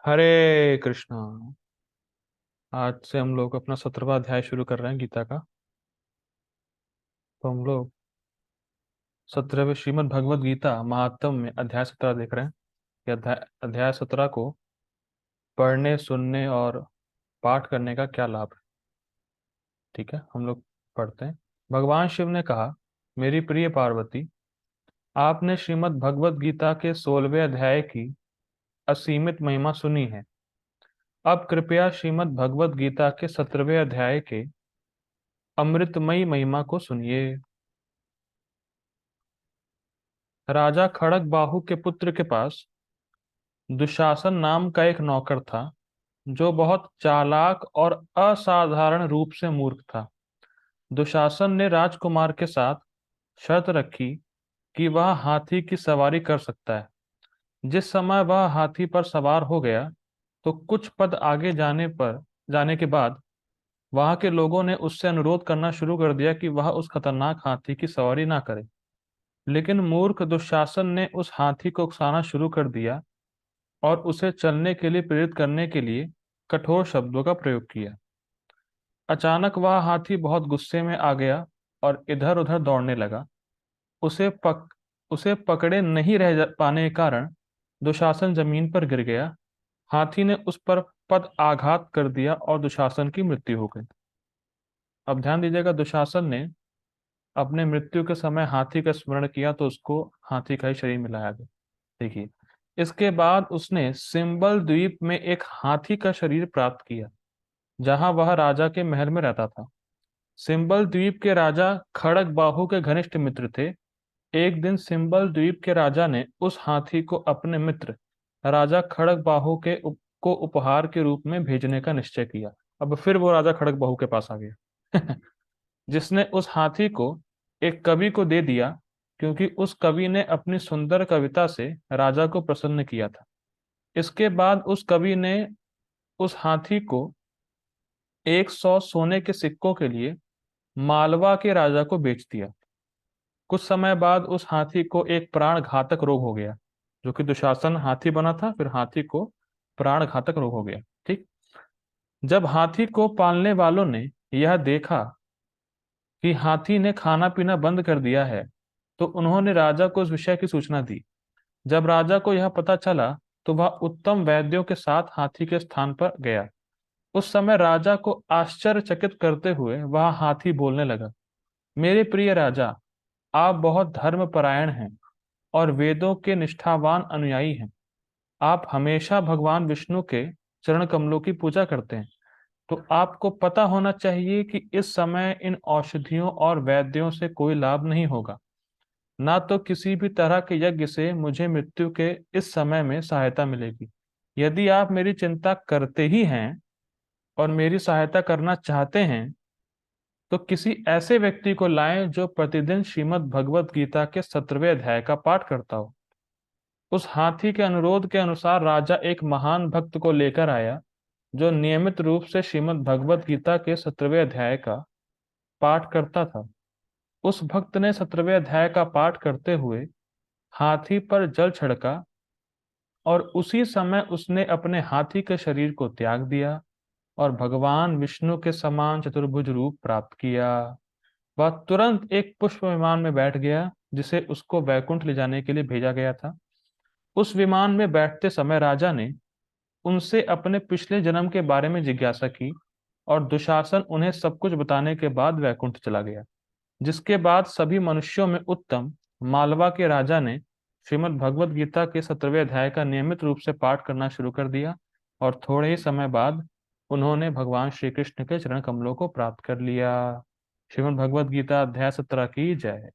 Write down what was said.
हरे कृष्णा। आज से हम लोग अपना 17वां अध्याय शुरू कर रहे हैं गीता का। तो हम लोग 17वें श्रीमद् भगवद गीता महात्म में अध्याय 17 देख रहे हैं। कि अध्याय 17 को पढ़ने, सुनने और पाठ करने का क्या लाभ है। ठीक है, हम लोग पढ़ते हैं। भगवान शिव ने कहा, मेरी प्रिय पार्वती, आपने श्रीमद् भगवद गीता के 16वें अध्याय की असीमित महिमा सुनी है। अब कृपया श्रीमद् भगवद गीता के 17वें अध्याय के अमृतमयी महिमा को सुनिए। राजा खड़ग बाहु के पुत्र के पास दुशासन नाम का एक नौकर था, जो बहुत चालाक और असाधारण रूप से मूर्ख था। दुशासन ने राजकुमार के साथ शर्त रखी कि वह हाथी की सवारी कर सकता है। जिस समय वह हाथी पर सवार हो गया, तो कुछ पद आगे जाने के बाद वहां के लोगों ने उससे अनुरोध करना शुरू कर दिया कि वह उस खतरनाक हाथी की सवारी ना करे। लेकिन मूर्ख दुशासन ने उस हाथी को उकसाना शुरू कर दिया और उसे चलने के लिए प्रेरित करने के लिए कठोर शब्दों का प्रयोग किया। अचानक वह हाथी बहुत गुस्से में आ गया और इधर उधर दौड़ने लगा। उसे पक उसे पकड़े नहीं पाने के कारण दुशासन जमीन पर गिर गया। हाथी ने उस पर पद आघात कर दिया और दुशासन की मृत्यु हो गई। अब ध्यान दीजिएगा, दुशासन ने अपने मृत्यु के समय हाथी का स्मरण किया तो उसको हाथी का ही शरीर मिलाया गया। देखिए, इसके बाद उसने सिंबल द्वीप में एक हाथी का शरीर प्राप्त किया, जहां वह राजा के महल में रहता था। सिंबल द्वीप के राजा खड़ग बाहु के घनिष्ठ मित्र थे। एक दिन सिंबल द्वीप के राजा ने उस हाथी को अपने मित्र राजा खड़ग बाहु को उपहार के रूप में भेजने का निश्चय किया। अब फिर वो राजा खड़ग बाहु के पास आ गया जिसने उस हाथी को एक कवि को दे दिया, क्योंकि उस कवि ने अपनी सुंदर कविता से राजा को प्रसन्न किया था। इसके बाद उस कवि ने उस हाथी को 100 सोने के सिक्कों के लिए मालवा के राजा को बेच दिया। कुछ समय बाद उस हाथी को एक प्राण घातक रोग हो गया, जो कि दुशासन हाथी बना था, फिर हाथी को प्राण घातक रोग हो गया। ठीक। जब हाथी को पालने वालों ने यह देखा कि हाथी ने खाना पीना बंद कर दिया है, तो उन्होंने राजा को इस विषय की सूचना दी। जब राजा को यह पता चला, तो वह उत्तम वैद्यों के साथ हाथी के स्थान पर गया। उस समय राजा को आश्चर्यचकित करते हुए वह हाथी बोलने लगा, मेरे प्रिय राजा, आप बहुत धर्मपरायण हैं और वेदों के निष्ठावान अनुयायी हैं। आप हमेशा भगवान विष्णु के चरण कमलों की पूजा करते हैं। तो आपको पता होना चाहिए कि इस समय इन औषधियों और वैद्यों से कोई लाभ नहीं होगा। ना तो किसी भी तरह के यज्ञ से मुझे मृत्यु के इस समय में सहायता मिलेगी। यदि आप मेरी चिंता करते ही हैं और मेरी सहायता करना चाहते हैं, तो किसी ऐसे व्यक्ति को लाएं जो प्रतिदिन श्रीमद् भगवत गीता के 17वें अध्याय का पाठ करता हो। उस हाथी के अनुरोध के अनुसार राजा एक महान भक्त को लेकर आया, जो नियमित रूप से श्रीमद् भगवत गीता के 17वें अध्याय का पाठ करता था। उस भक्त ने 17वें अध्याय का पाठ करते हुए हाथी पर जल छिड़का और उसी समय उसने अपने हाथी के शरीर को त्याग दिया और भगवान विष्णु के समान चतुर्भुज रूप प्राप्त किया। वह तुरंत एक पुष्प विमान में बैठ गया, जिसे उसको वैकुंठ ले जाने के लिए भेजा गया था। उस विमान में बैठते समय राजा ने उनसे अपने पिछले जन्म के बारे में जिज्ञासा की और दुशासन उन्हें सब कुछ बताने के बाद वैकुंठ चला गया। जिसके बाद सभी मनुष्यों में उत्तम मालवा के राजा ने श्रीमद् भगवत गीता के 17वें अध्याय का नियमित रूप से पाठ करना शुरू कर दिया और थोड़े ही समय बाद उन्होंने भगवान श्री कृष्ण के चरण कमलों को प्राप्त कर लिया। श्रीमद् भगवत गीता अध्याय 17 की जय।